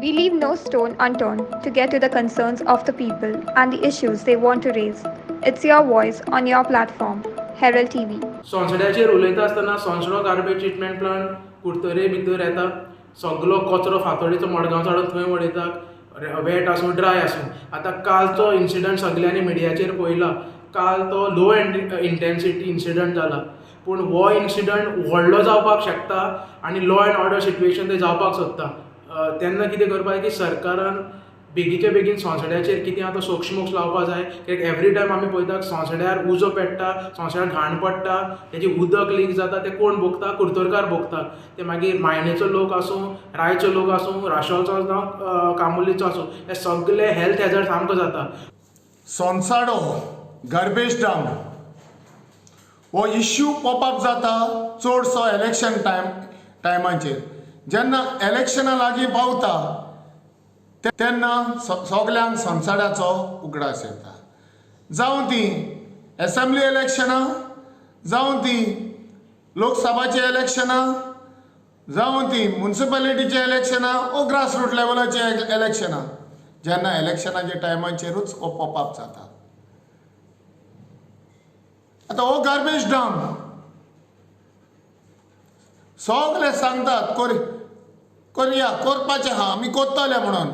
We leave no stone unturned to get to the concerns of the people and the issues they want to raise. It's your voice on your platform, Herald TV. सोंसड्याचेर उलयता आसतना सोंसडो garbage treatment plant कुडतरे भितर येता. सगळो कचरो फातोडीचो मडगांव हाडून थंय उडयतात. Weight आसूं ड्राय आसूं. आतां कालचो इन्सिडंट सगळ्यांनी मिडियाचेर पळयला. काल तो लो इंटेन्सिटी इन्सिडंट जाला. पूण हो इन्सिडंट व्हडलो जावपाक शकता आनी लॉ एंड ऑर्डर सिट्युएशन ते जावपाक सोदता. तेन्ना कितें करपाक की सरकारान बेगीचे बेगीन सोंसड्याचेर कितें आतां सोक्षमोक्ष लावपाक जाय. कित्याक एवरी टायम आमी पळयतात सोंसड्यार उजो पेट्टा, सोंसड्यार घाण पडटा, तेजी उदक लीक जाता, तें कोण भोगता? कुडतरकार भोगता. ते मागीर मायणेचो लोक आसूं, रायचो लोक आसूं, राशोलचो जावं कामुलीचो आसूं, हे सगळे हेल्थ हॅजर्ड सामको जाता. सोनसाडो गार्बेज डंप हो इश्यू पॉपअप जाता चडसो इलेक्शन टायमाचेर. जेन्ना इलेक्शना लागीं पावता तेन्ना सगल्यांक सोनसाड्याचो उगडास येता. जावं ती एसेंब्ली इलेक्शनां, जावं ती लोकसभाची इलेक्शनां, जावं ती म्युनिसिपालिटीची इलेक्शनां वो ग्रासरूट लेवलाची इलेक्शनां. जेन्ना इलेक्शनाच्या टायमाचेरूच हो पॉपअप जाता. आतां हो गार्बेज डंप सगळे सांगतात करया करपाचें आहा, आमी कोत्तले म्हणून.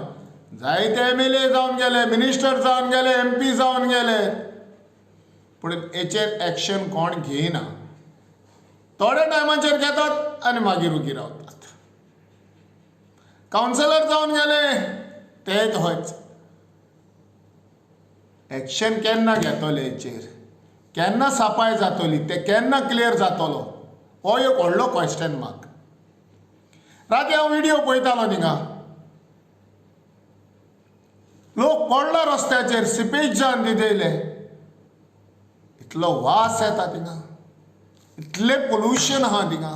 जायते MLA जावन गेले, मिनिस्टर जावन गेले, MP जावन गेले, पूण हेचेर एक्शन कोण घेयना. थोड्या टायमाचेर घेतात आनी मागीर उगी रावतात. कावन्सिलर जावन गेले तेच होच. एक्शन केन्ना घेतले हेचेर? केन्ना सफाय जातली? ते केन्ना क्लियर जातलो? हो एक व्हडलो क्वेश्चन मार्क. राती हांव व्हिडियो पळयतालो थिंगा. लोक पडला रस्त्याचेर, सिपेज जावन दिले. इतलो वास येता थिंगा, इतले पोल्युशन आहा थिंगा.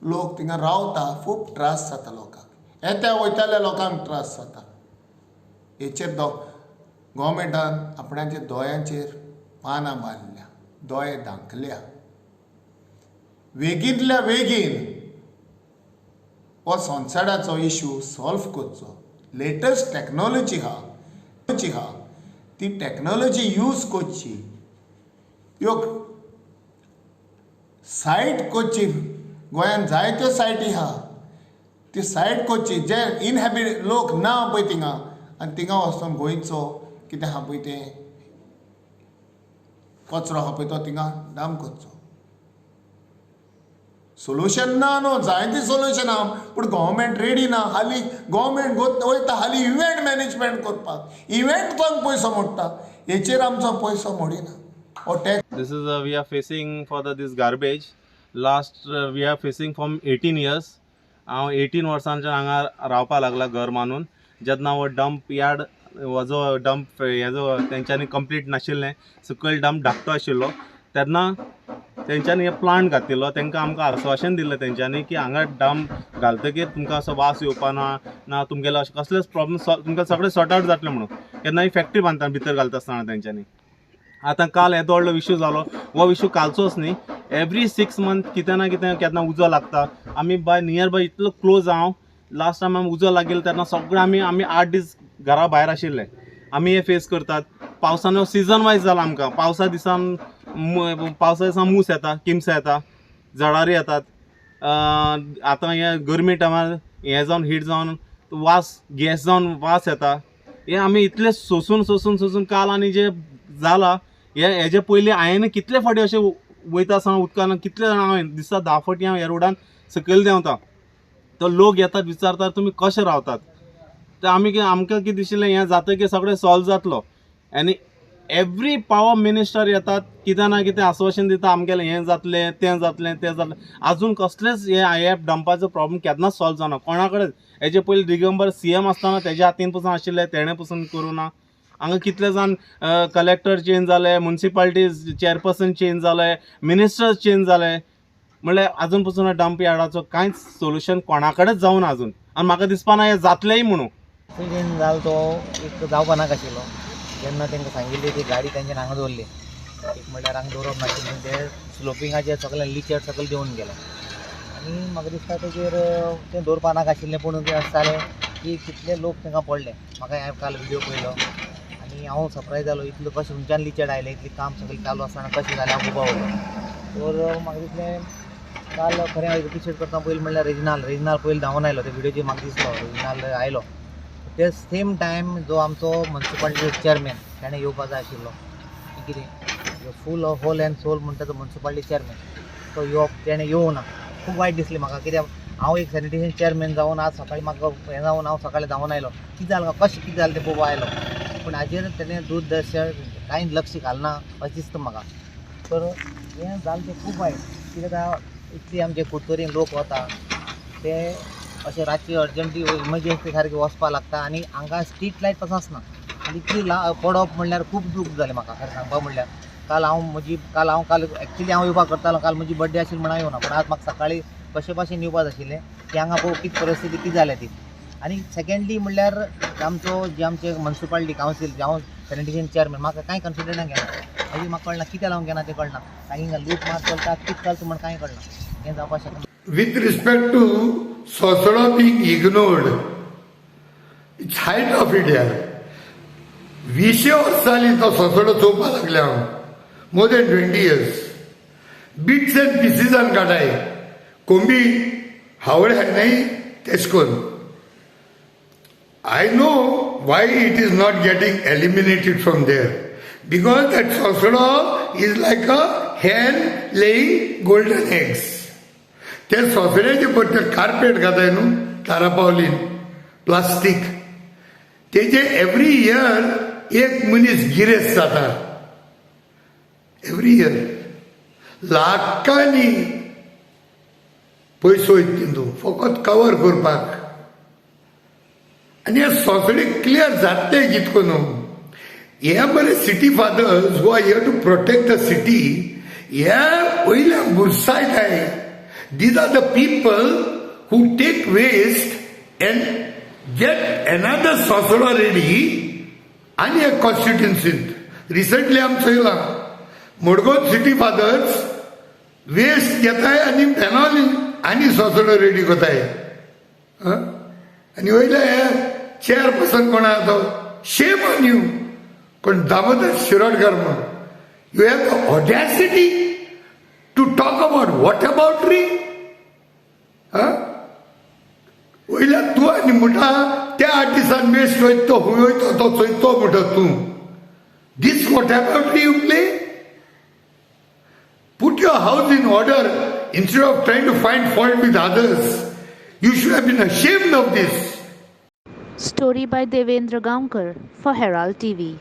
लोक थिंगा रावता, खूब त्रास जाता लोकांक. येत्या वयताल्या लोकांक त्रास जाता. हेचेर गव्हर्मेंटान आपणाच्या दोळ्यांचेर पानां मारल्या, दोळे धांकल्या. बेगींतल्या बेगीन हो सोनसाड्याचो इश्यू सॉल्व करचो. लेटस्ट टॅक्नॉलॉजी आहा ती टॅक्नॉलॉजी यूज करची. ह्यो सायट करची. गोंयांत जायत्यो सायटी आहा ती सायट करची. जे इनहॅबिट लोक ना पळय थिंगा, आनी थिंगा वचून गोंयचो कितें आहा पळय तें कचरो आहा पळय तो थिंगा डंप करचो. सोल्युशन ना न्हू, जायती सोल्युशन आहा, पूण गव्हर्मेंट रेडी ना. हालीं गव्हर्मेंट वयता हालीं इव्हेंट मॅनेजमेंट करपाक. इव्हेंटांक पयसो मोडटा, हेचेर आमचो पयसो मोडिना. हो tax This is we are facing for this garbage. Last we are facing from 18 years. हांव 18 वर्सांच्यान हांगा रावपाक लागला घर मानून. जेन्ना हो डंप यार्ड हो जो डंप हेजो तेंच्यांनी कंप्लीट नाशिल्लें, सकयल डंप धाकटो आशिल्लो, तेन्ना तेंच्यांनी हे प्लांट घातिल्लो. तांकां आमकां आश्वासन दिल्लें तेंच्यांनी की हांगा डंप घालतकीर तुमकां असो वास येवपा ना, तुमगेलो अशें कसलेच प्रॉब्लम तुमकां सगळें सॉर्ट आवट जातलें म्हणून. केन्नाय फॅक्टरी बांदता भितर घालता आसतना तेंच्यांनी. आतां काल येदो व्हडलो इश्यू जालो. हो इश्यू कालचोच न्ही, एवरी 6 मंथ कितें ना कितें केन्ना उजो लागता. आमी नियर बाय इतलो क्लोज हांव लास्ट टायम उजो लागिल्लो तेन्ना सगळे आमी 8 दीस घरा भायर आशिल्ले. आमी हे फेस करतात. पावसान सिजन वायज जाला आमकां. पावसा दिसान मूस येता, किमसां येता, जळारी येतात. आतां हे गरमी टायमार हें जावन हीट जावन वास गॅस जावन वास येता. हे आमी इतले सोसून काल आनी जे जाला हेजे पयलीं हांवें कितले फावटी अशें वयता आसतना उदकान कितले हांवें दिसा 10 फावटी हांव ह्या रोडान सकयल देंवता. तो लोक येतात विचारतात तुमी कशे रावतात. तर आमकां कितें दिशिल्लें हें जातकीर सगळें सॉल्व जातलो. आनी एवरी पावर मिनिस्टर येतात, कितें ना कितें आश्वासन दिता आमगेलें हें जातलें तें जातलें. आजून कसलेंच हे डंपाचो प्रॉब्लेम केन्नाच सॉल्व जावना कोणा कडेन. हेजे पयलीं दिगंबर CM आसतना तेज्या हातीन पसून आशिल्लें, तेणें पसून करूं ना. हांगा कितले जाण कलेक्टर चेंज जाले, म्युनिसिपालिटी चेअरपर्सन चेंज जाले, मिनिस्टर्स चेंज जाले, म्हणल्यार आजून पसून डंप यार्डाचो कांयच सोल्युशन कोणा कडेच जावना आजून. आनी म्हाका दिसपाना हें जातलेंय म्हणून. एक्सिडेंट जालो तो एक जावपा नाशिल्लो. जेन्ना तांकां सांगिल्ली ती गाडी तेंच्यान हांगा दवरली. एक म्हणल्यार हांगा दवरप नाशिल्लें, ते स्लोपिंगाचेर सगळें लिचेर सकयल देंवन गेलो. आनी म्हाका दिसता तेजेर तें दवरपा नाका आशिल्लें, पूण तें अशें जालें की कितले लोक तांकां पडले. म्हाका हांवें काल व्हिडिओ पळयलो आनी हांव सरप्रायज जालो इतलो कशें खंयच्यान लिचेड आयलें इतलें काम सगळें चालू आसतना कशें जालें हांव उबो उरलो. तर म्हाका दिसलें काल खरें एप्रिशिएट करता पयलीं म्हणल्यार रेजिनाल पयलीं धांवन आयलो त्या व्हिडिओचेर म्हाका दिसलो रेजिनाल आयलो. ते सेम टायम जो आमचो म्युन्सिपालिटी चेअरमॅन ताणें येवपा जाय आशिल्लो कितें फूल होल एंड सोल म्हणटा तो म्युन्सिपालिटी चेअरमॅन तो येवप ताणें येवना. खूब वायट दिसलें म्हाका कित्याक हांव एक सॅनिटेशन चेअरमॅन जावन आज सकाळीं म्हाका हें जावन हांव सकाळीं धांवन आयलो कितें जालें कशें कितें जालें तें पळोवपा आयलो पूण हाजेर ताणें दूरदर्शन कांय लक्ष घालना अशें दिसता म्हाका. तर हें जालें तें खूब वायट कित्याक इतली आमचे कुडतोरीन लोक वता ते अशें रातची अर्जंटली इमर्जन्सी सारकी वचपा लागता आनी हांगा स्ट्रीट लायट पासून आसना आनी इतली पडप म्हणल्यार खूब दूख जालें म्हाका खरें सांगपा म्हणल्यार. काल एक्चुली हांव येवपाक करतालो काल म्हजी बर्थडे आशिल्ली म्हणून हांव येवना पूण आज म्हाका सकाळीं कशे भाशेन येवपाक जाय आशिल्लें की हांगा पळोव कितें परिस्थिती कितें जाल्या ती. आनी सेकंडली म्हणल्यार आमचे म्युन्सिपालिटी कावन्सील हांव सॅनिटेशन चेअरमॅन म्हाका कांय कॉन्फिडंटान घेना मागीर म्हाका कळना कित्या लागून घेना तें कळना. कांय हिंगा लूट मार चलता कितें चलता म्हण कांय कळना हें जावपाक शकना. With respect to Sosolo being ignored, it's height of it here. 20 वर्सांनी तो सोसडो चोवपाक लागले हांव more than 20 years. Bits and पिसीसान काडाय कोंबी हावड्या न्हय तेश कोन. I know why it is not getting eliminated from there. Because that Sosolo is like a hen laying golden eggs. ते सोसड्याचे पळय ते कार्पेट घाताय न्हू तारापावलीन प्लास्टीक तेजे एवरी इयर एक मनीस गिरेस्त जाता. एवरी इयर लाखांनी पयसो वयता तितून फकत कवर करपाक आनी हे सोसडे क्लियर जातले कितको न्हू. हे बरे city fathers who are here to protect the city हे वयल्या बुरसायताय. These are the people who take waste and get another Sosolo ready आणि एक कॉन्स्टिट्युन्सींत. रिसंटली आमचो येयला मडगांव सिटी फादर्स वेस्ट घेताय आनी फेनॉल आनी सोसडो रेडी कोताय. आनी वयले हे चेअर पर्सन कोण आहा तो शेम ऑन यू कोण दामोदर शिरोडकर म्हण you have the audacity to talk about what about री. वयल्या तूं आनी म्हणटा त्या आर्टिसान बेस्ट वयता तो हूंय वयता तो चोयतो म्हणटा तूं. दीस वॉट अबाउट री you play. Put your house in order instead of trying to find fault with others. You should have been ashamed of this. Story by Devendra Gaonkar for Herald TV.